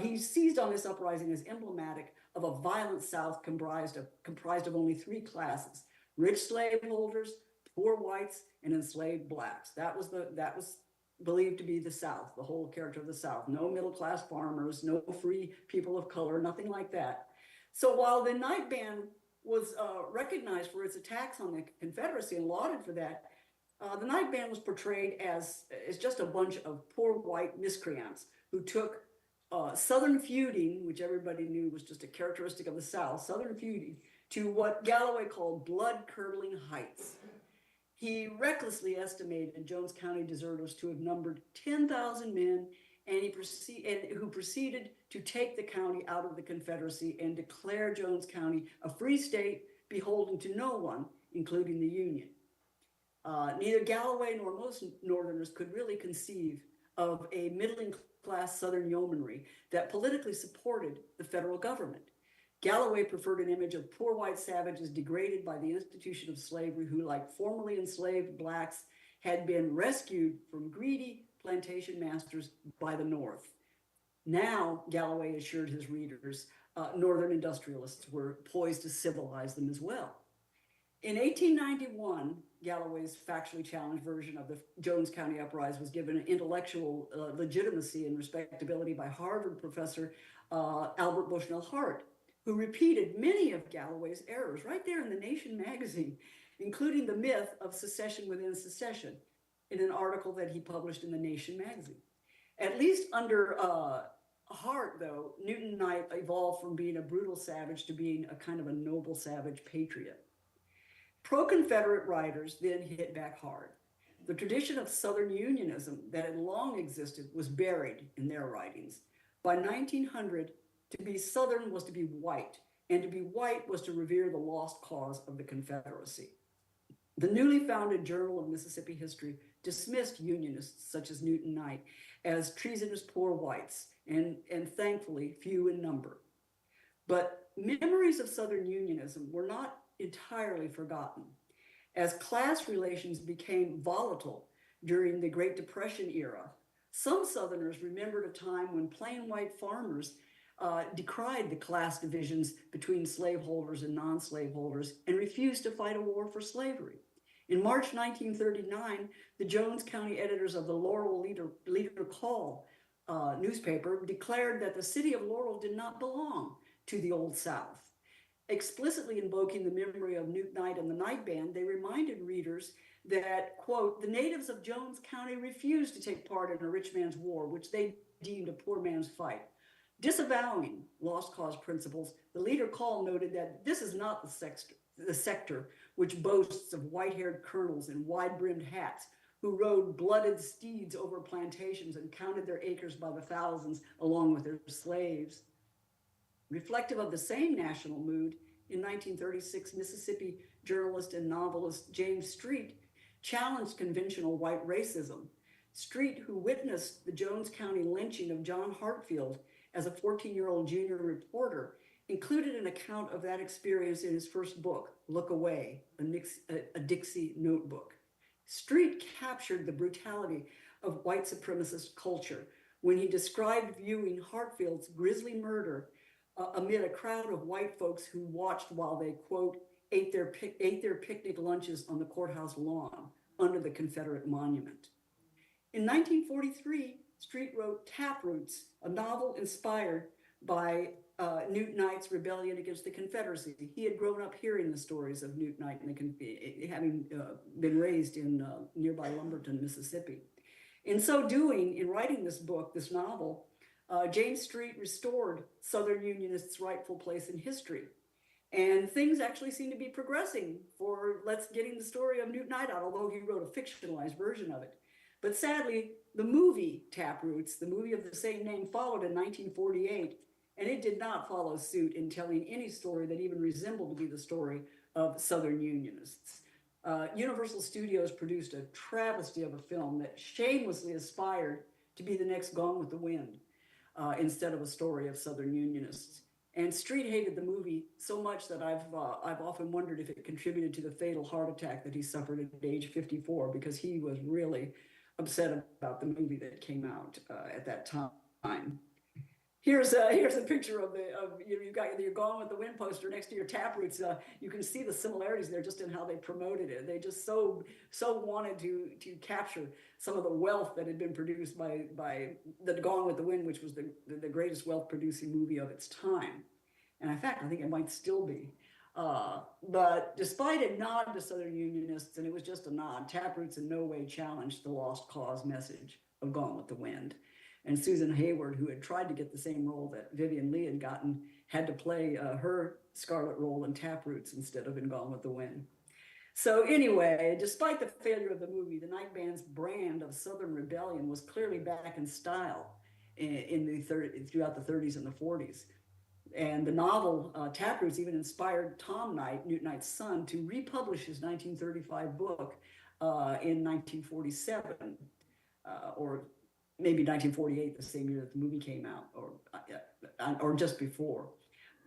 He seized on this uprising as emblematic of a violent South comprised of only three classes: rich slaveholders, poor whites, and enslaved blacks. That was believed to be the South, the whole character of the South. No middle-class farmers, no free people of color, nothing like that. So while the Night Band was recognized for its attacks on the Confederacy and lauded for that, the Night Band was portrayed as just a bunch of poor white miscreants who took Southern feuding, which everybody knew was just a characteristic of the South, Southern feuding, to what Galloway called blood-curdling heights. He recklessly estimated Jones County deserters to have numbered 10,000 men, and who proceeded to take the county out of the Confederacy and declare Jones County a free state beholden to no one, including the Union. Neither Galloway nor most Northerners could really conceive of a middling-class Southern yeomanry that politically supported the federal government. Galloway preferred an image of poor white savages degraded by the institution of slavery who, like formerly enslaved blacks, had been rescued from greedy plantation masters by the North. Now, Galloway assured his readers, Northern industrialists were poised to civilize them as well. In 1891, Galloway's factually challenged version of the Jones County uprising was given intellectual legitimacy and respectability by Harvard professor Albert Bushnell Hart, who repeated many of Galloway's errors right there in the Nation magazine, including the myth of secession within secession, in an article that he published in the Nation magazine. At least under Hart, though, Newton Knight evolved from being a brutal savage to being a kind of a noble savage patriot. Pro-Confederate writers then hit back hard. The tradition of Southern Unionism that had long existed was buried in their writings. By 1900, to be Southern was to be white, and to be white was to revere the lost cause of the Confederacy. The newly founded Journal of Mississippi History dismissed Unionists such as Newton Knight as treasonous poor whites, and thankfully few in number. But memories of Southern Unionism were not entirely forgotten. As class relations became volatile during the Great Depression era, some Southerners remembered a time when plain white farmers decried the class divisions between slaveholders and non-slaveholders and refused to fight a war for slavery. In March 1939, the Jones County editors of the Laurel Leader Call newspaper declared that the city of Laurel did not belong to the Old South. Explicitly invoking the memory of Newt Knight and the Night Band, they reminded readers that, quote, the natives of Jones County refused to take part in a rich man's war, which they deemed a poor man's fight. Disavowing lost cause principles, the Leader Call noted that this is not the sector which boasts of white-haired colonels in wide-brimmed hats who rode blooded steeds over plantations and counted their acres by the thousands along with their slaves. Reflective of the same national mood, in 1936, Mississippi journalist and novelist James Street challenged conventional white racism. Street, who witnessed the Jones County lynching of John Hartfield as a 14-year-old junior reporter, included an account of that experience in his first book, Look Away, a Dixie notebook. Street captured the brutality of white supremacist culture when he described viewing Hartfield's grisly murder amid a crowd of white folks who watched while they, quote, ate their picnic lunches on the courthouse lawn under the Confederate monument. In 1943, Street wrote Taproots, a novel inspired by Newt Knight's rebellion against the Confederacy. He had grown up hearing the stories of Newt Knight, having been raised in nearby Lumberton, Mississippi. In so doing, in writing this book, this novel, James Street restored Southern Unionists' rightful place in history. And things actually seem to be progressing for getting the story of Newt Knight out, although he wrote a fictionalized version of it. But sadly, the movie Taproots, the movie of the same name, followed in 1948, and it did not follow suit in telling any story that even resembled to be the story of Southern Unionists. Universal Studios produced a travesty of a film that shamelessly aspired to be the next Gone with the Wind, instead of a story of Southern Unionists. And Street hated the movie so much that I've often wondered if it contributed to the fatal heart attack that he suffered at age 54, because he was really upset about the movie that came out at that time. Here's a picture of you've got your Gone with the Wind poster next to your Taproots. You can see the similarities there just in how they promoted it. They just so wanted to capture some of the wealth that had been produced by the Gone with the Wind, which was the greatest wealth producing movie of its time. And in fact, I think it might still be. But despite a nod to Southern Unionists, and it was just a nod, Taproots in no way challenged the lost cause message of Gone with the Wind. And Susan Hayward, who had tried to get the same role that Vivian Leigh had gotten, had to play her Scarlet role in Taproots instead of in Gone with the Wind. So anyway, despite the failure of the movie, the night band's brand of Southern rebellion was clearly back in style throughout the 30s and the 40s. And the novel Taproots even inspired Tom Knight, Newt Knight's son, to republish his 1935 book in 1947, or maybe 1948, the same year that the movie came out, or just before.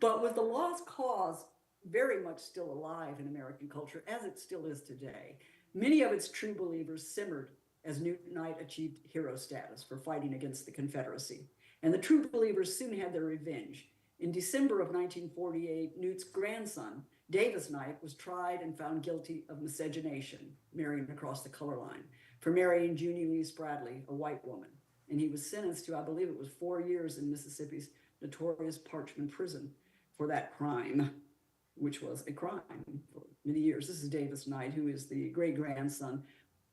But with the lost cause very much still alive in American culture, as it still is today, many of its true believers simmered as Newt Knight achieved hero status for fighting against the Confederacy. And the true believers soon had their revenge. In December of 1948, Newt's grandson, Davis Knight, was tried and found guilty of miscegenation, marrying across the color line, for marrying Junie Lee Spradley, a white woman. And he was sentenced to, I believe it was 4 years in Mississippi's notorious Parchman prison for that crime, which was a crime for many years. This is Davis Knight, who is the great-grandson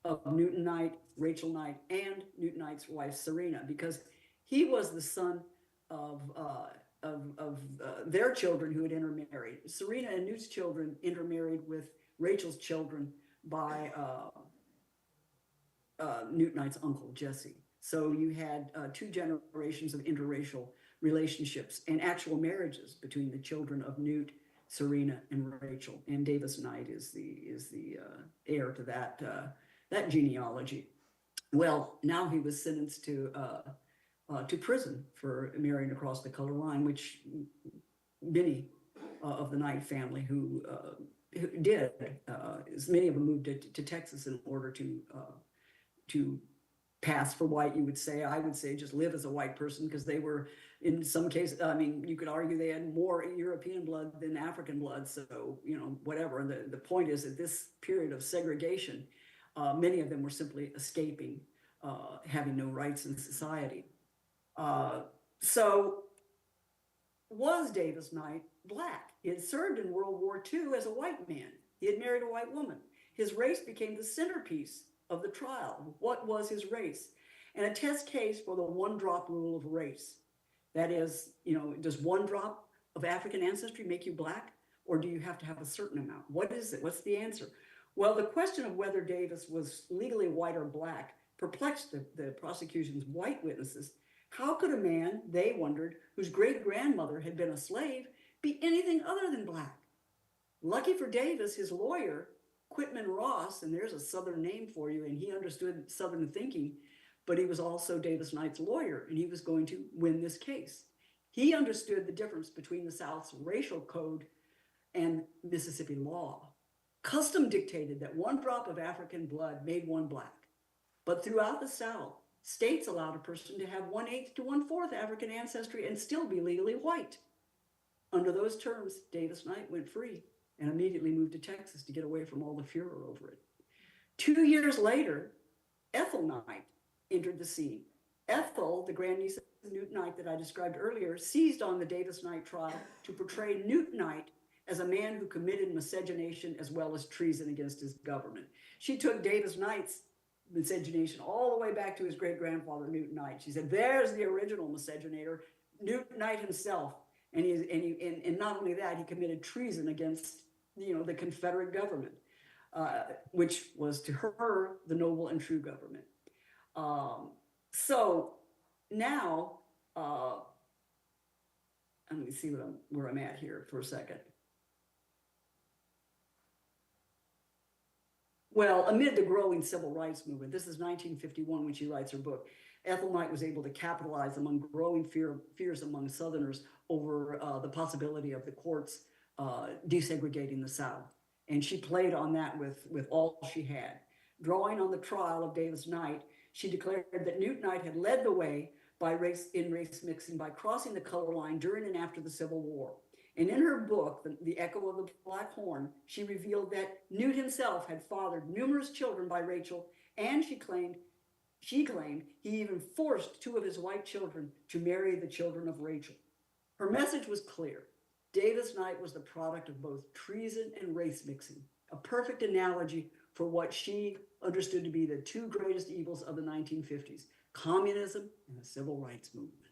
of Newton Knight, Rachel Knight, and Newt Knight's wife, Serena, because he was the son of their children who had intermarried. Serena and Newt's children intermarried with Rachel's children by Newt Knight's uncle, Jesse. So you had 2 generations of interracial relationships and actual marriages between the children of Newt, Serena, and Rachel. And Davis Knight is the heir to that genealogy. Well, now he was sentenced to prison for marrying across the color line, which many of the Knight family who did, many of them moved to Texas in order to pass for white, you would say. I would say just live as a white person, because they were, in some cases, I mean, you could argue they had more European blood than African blood. So, whatever. And the point is that this period of segregation, many of them were simply escaping, having no rights in society. So was Davis Knight black? He had served in World War II as a white man. He had married a white woman. His race became the centerpiece of the trial. What was his race? And a test case for the 1-drop rule of race. That is, does 1 drop of African ancestry make you black? Or do you have to have a certain amount? What is it? What's the answer? Well, the question of whether Davis was legally white or black perplexed the prosecution's white witnesses. How could a man, they wondered, whose great-grandmother had been a slave, be anything other than black? Lucky for Davis, his lawyer, Quitman Ross, and there's a Southern name for you, and he understood Southern thinking, but he was also Davis Knight's lawyer, and he was going to win this case. He understood the difference between the South's racial code and Mississippi law. Custom dictated that 1 drop of African blood made one black. But throughout the South, states allowed a person to have 1/8 to 1/4 African ancestry and still be legally white. Under those terms, Davis Knight went free and immediately moved to Texas to get away from all the furor over it. 2 years later, Ethel Knight entered the scene. Ethel, the grandniece of Newt Knight that I described earlier, seized on the Davis Knight trial to portray Newt Knight as a man who committed miscegenation as well as treason against his government. She took Davis Knight's miscegenation all the way back to his great-grandfather, Newt Knight. She said, there's the original miscegenator, Newt Knight himself. And not only that, he committed treason against, the Confederate government, which was to her the noble and true government. So now, let me see where I'm at here for a second. Well, amid the growing civil rights movement, this is 1951 when she writes her book, Ethel Knight was able to capitalize among growing fears among Southerners over the possibility of the courts desegregating the South. And she played on that with all she had. Drawing on the trial of Davis Knight, she declared that Newt Knight had led the way in race mixing by crossing the color line during and after the Civil War. And in her book, The Echo of the Black Horn, she revealed that Newt himself had fathered numerous children by Rachel, and she claimed he even forced 2 of his white children to marry the children of Rachel. Her message was clear. Davis Knight was the product of both treason and race mixing, a perfect analogy for what she understood to be the 2 greatest evils of the 1950s, communism and the civil rights movement.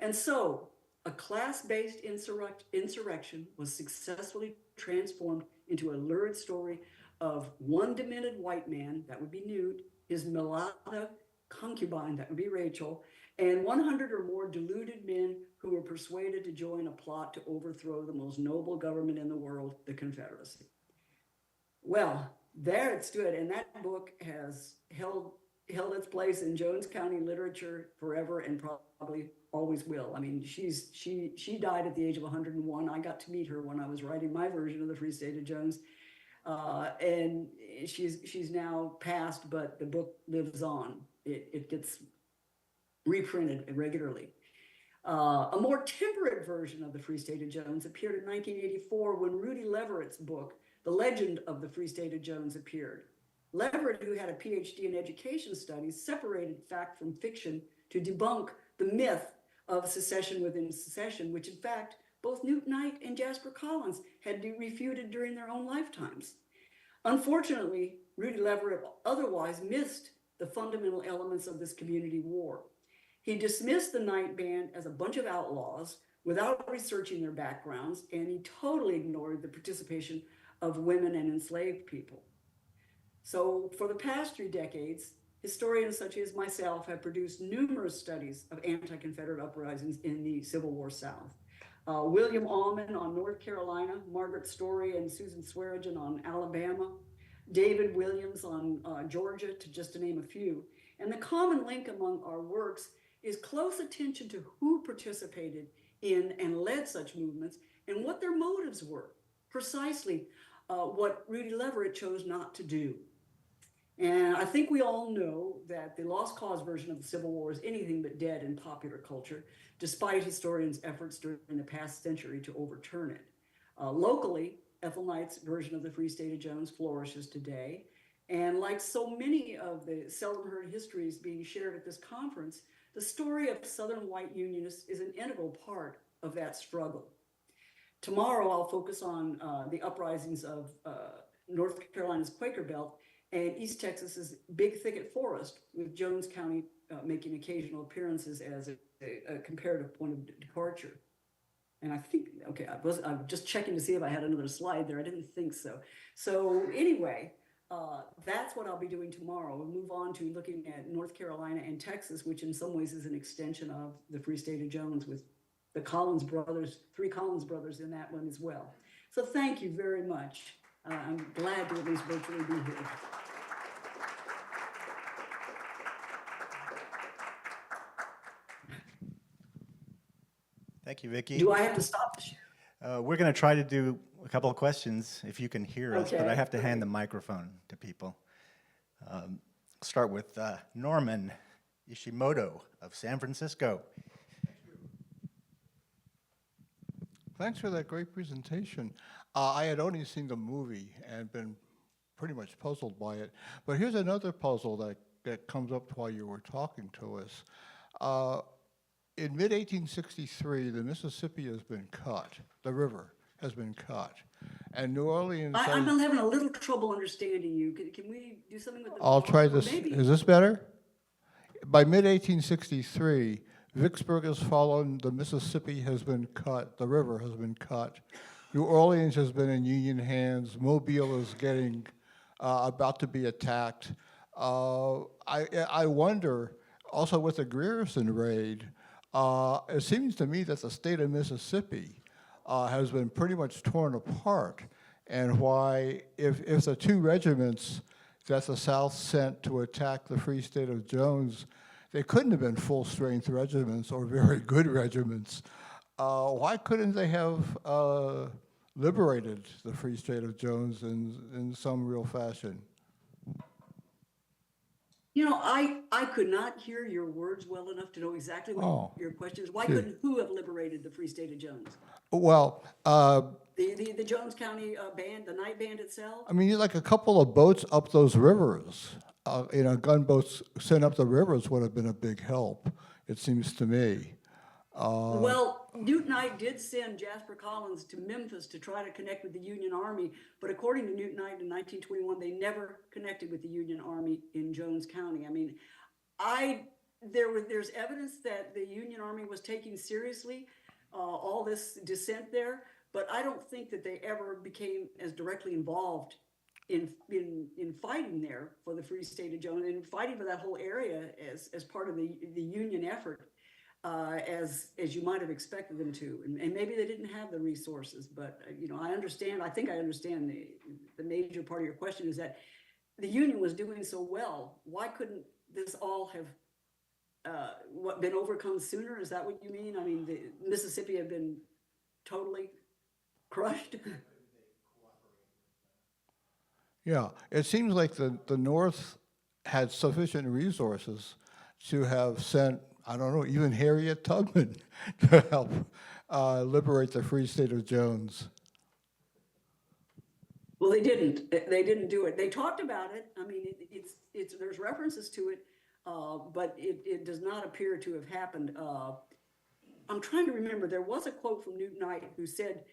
And so, a class-based insurrection was successfully transformed into a lurid story of one demented white man, that would be Newt, his mulatto concubine, that would be Rachel, and 100 or more deluded men who were persuaded to join a plot to overthrow the most noble government in the world, the Confederacy. Well, there it stood, and that book has held its place in Jones County literature forever and probably always will. I mean, she died at the age of 101. I got to meet her when I was writing my version of the Free State of Jones. And she's now passed, but the book lives on. It gets reprinted regularly. A more temperate version of the Free State of Jones appeared in 1984 when Rudy Leverett's book, The Legend of the Free State of Jones, appeared. Leverett, who had a PhD in education studies, separated fact from fiction to debunk the myth of secession within secession, which in fact both Newt Knight and Jasper Collins had refuted during their own lifetimes. Unfortunately, Rudy Leverett otherwise missed the fundamental elements of this community war. He dismissed the Knight Band as a bunch of outlaws without researching their backgrounds, and he totally ignored the participation of women and enslaved people. So for the past 3 decades, historians such as myself have produced numerous studies of anti-Confederate uprisings in the Civil War South. William Allman on North Carolina, Margaret Story and Susan Swearingen on Alabama, David Williams on Georgia, to name a few. And the common link among our works is close attention to who participated in and led such movements and what their motives were, precisely what Rudy Leverett chose not to do. And I think we all know that the lost cause version of the Civil War is anything but dead in popular culture, despite historians' efforts during the past century to overturn it. Locally, Ethel Knight's version of the Free State of Jones flourishes today. And like so many of the seldom heard histories being shared at this conference, the story of Southern white Unionists is an integral part of that struggle. Tomorrow, I'll focus on the uprisings of North Carolina's Quaker Belt and East Texas's Big Thicket Forest, with Jones County making occasional appearances as a comparative point of departure. And I think, okay, I'm just checking to see if I had another slide there. I didn't think so. So anyway, that's what I'll be doing tomorrow. We'll move on to looking at North Carolina and Texas, which in some ways is an extension of the Free State of Jones, with the Collins brothers, 3 Collins brothers in that one as well. So thank you very much. I'm glad to at least virtually be here. Thank you, Vicki. Do I have to stop the share? We're going to try to do a couple of questions if you can hear us, but Okay. I have to hand the microphone to people. Start with Norman Ishimoto of San Francisco. Thanks for that great presentation. I had only seen the movie and been pretty much puzzled by it. But here's another puzzle that comes up while you were talking to us. In mid-1863, the Mississippi has been cut. The river has been cut. And New Orleans... I'm having a little trouble understanding you. Can we do something with the... I'll try this. Maybe. Is this better? By mid-1863, Vicksburg has fallen, the Mississippi has been cut, the river has been cut. New Orleans has been in Union hands. Mobile is getting about to be attacked. I wonder, also with the Grierson raid, it seems to me that the state of Mississippi has been pretty much torn apart. and why, if the two regiments that the South sent to attack the Free State of Jones, they couldn't have been full-strength regiments or very good regiments. Why couldn't they have liberated the Free State of Jones in some real fashion? You know, I could not hear your words well enough to know exactly what Oh, your question is. Why shoot. couldn't who have liberated the Free State of Jones? Well, The Jones County band, the night band itself? I mean, like a couple of boats up those rivers, gunboats sent up the rivers would have been a big help, it seems to me. Well, Newt Knight did send Jasper Collins to Memphis to try to connect with the Union Army, but according to Newt Knight in 1921, they never connected with the Union Army in Jones County. I mean, there's evidence that the Union Army was taking seriously all this dissent there, but I don't think that they ever became as directly involved in fighting there for the Free State of Jones and fighting for that whole area as part of the Union effort. As you might have expected them to, and maybe they didn't have the resources, but I think I understand the major part of your question is that the Union was doing so well. Why couldn't this all have been overcome sooner? Is that what you mean? I mean, the Mississippi had been totally crushed. Yeah, it seems like the North had sufficient resources to have sent, I don't know, even Harriet Tubman to help liberate the Free State of Jones. Well, they didn't. They didn't do it. They talked about it. I mean, there's references to it, but it does not appear to have happened. I'm trying to remember. There was a quote from Newt Knight who said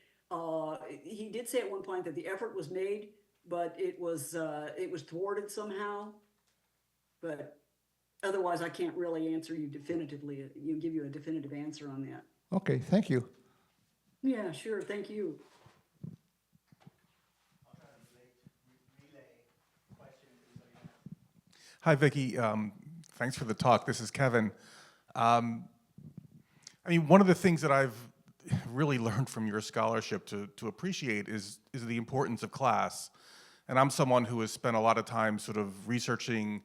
he did say at one point that the effort was made, but it was thwarted somehow. But otherwise, I can't really answer you definitively. Give you a definitive answer on that. Okay, thank you. Yeah, sure. Thank you. Hi, Vicki. Thanks for the talk. This is Kevin. I mean, one of the things that I've really learned from your scholarship to appreciate is the importance of class. And I'm someone who has spent a lot of time sort of researching,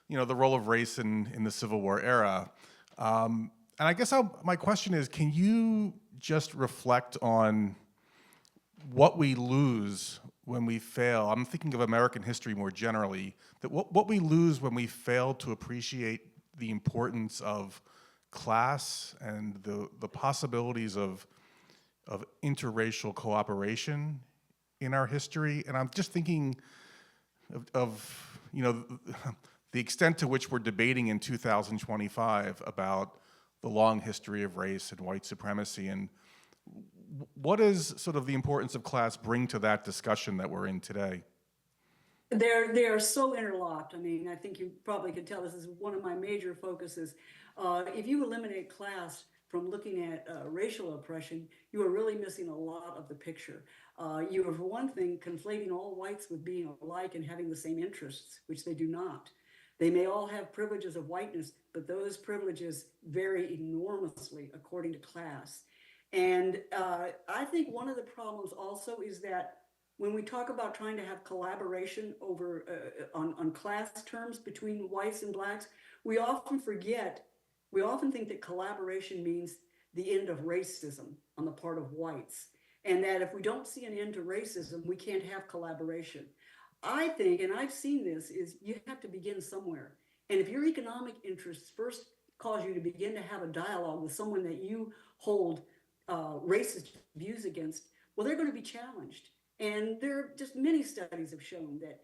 the role of race in the Civil War era. And I guess my question is, can you just reflect on what we lose when we fail? I'm thinking of American history more generally, that what we lose when we fail to appreciate the importance of class and the possibilities of interracial cooperation in our history. And I'm just thinking of the extent to which we're debating in 2025 about the long history of race and white supremacy, and what does sort of the importance of class bring to that discussion that we're in today? They are so interlocked. I mean, I think you probably could tell this is one of my major focuses. If you eliminate class from looking at racial oppression, you are really missing a lot of the picture. You are, for one thing, conflating all whites with being alike and having the same interests, which they do not. They may all have privileges of whiteness, but those privileges vary enormously according to class. And I think one of the problems also is that when we talk about trying to have collaboration over on class terms between whites and blacks, we often think that collaboration means the end of racism on the part of whites, and that if we don't see an end to racism, we can't have collaboration. I think, and I've seen this, is you have to begin somewhere. And if your economic interests first cause you to begin to have a dialogue with someone that you hold racist views against, well, they're going to be challenged. And there are just many studies have shown that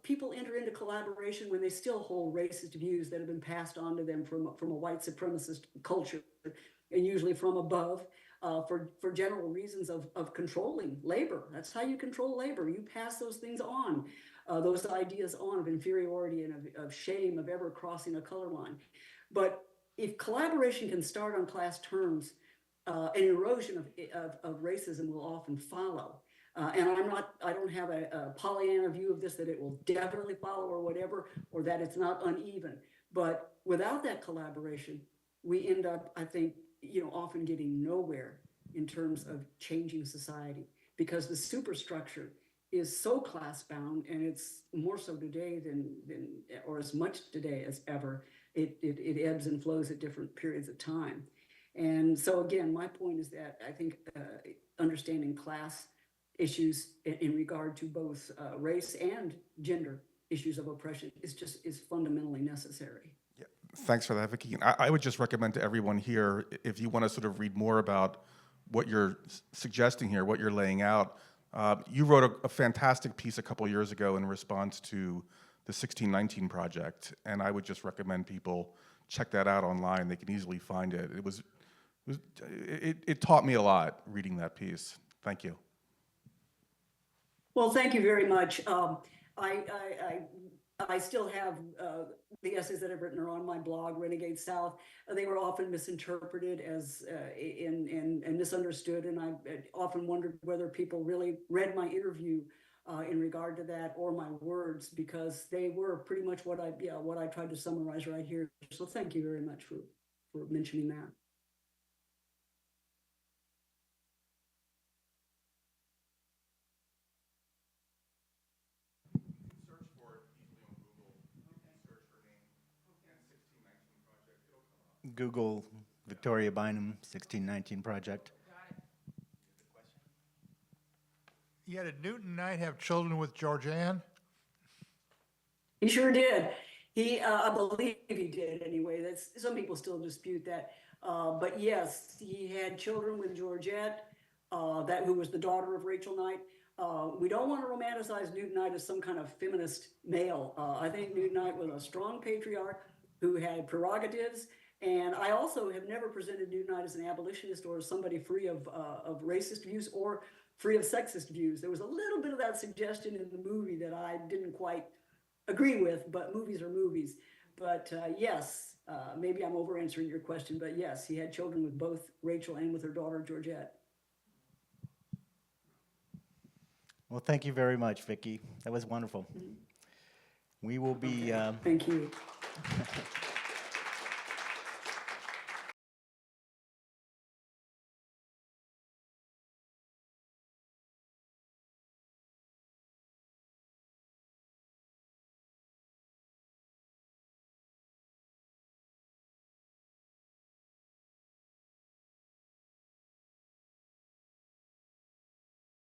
people enter into collaboration when they still hold racist views that have been passed on to them from a white supremacist culture, and usually from above, for general reasons of controlling labor. That's how you control labor. You pass those things on, those ideas on of inferiority and of shame of ever crossing a color line. But if collaboration can start on class terms, an erosion of racism will often follow. And I don't have a Pollyanna view of this, that it will definitely follow or whatever, or that it's not uneven. But without that collaboration, we end up, I think, often getting nowhere in terms of changing society, because the superstructure is so class bound, and it's more so today than or as much today as ever. It ebbs and flows at different periods of time. And so again, my point is that I think understanding class issues in regard to both race and gender issues of oppression is fundamentally necessary. Yeah, thanks for that, Vicki. And I would just recommend to everyone here, if you want to sort of read more about what you're suggesting here, what you're laying out, you wrote a fantastic piece a couple years ago in response to the 1619 Project, and I would just recommend people check that out online. They can easily find it. It taught me a lot reading that piece. Thank you. Well, thank you very much. I still have the essays that I've written are on my blog, Renegade South. They were often misinterpreted as and misunderstood, and I often wondered whether people really read my interview in regard to that or my words, because they were pretty much what I tried to summarize right here. So thank you very much for mentioning that. Search for it easily on Google. You can search her name and 1619 Project. It'll come up. Google Victoria Bynum 1619 Project. Yeah, did Newton Knight have children with Georgianne? He sure did. I believe he did anyway. Some people still dispute that. But yes, he had children with Georgette, who was the daughter of Rachel Knight. We don't want to romanticize Newton Knight as some kind of feminist male. I think Newton Knight was a strong patriarch who had prerogatives. And I also have never presented Newton Knight as an abolitionist or as somebody free of racist views or free of sexist views. There was a little bit of that suggestion in the movie that I didn't quite agree with, but movies are movies. But yes, maybe I'm over answering your question, but yes, he had children with both Rachel and with her daughter, Georgette. Well, thank you very much, Vicki. That was wonderful. We will be Thank you.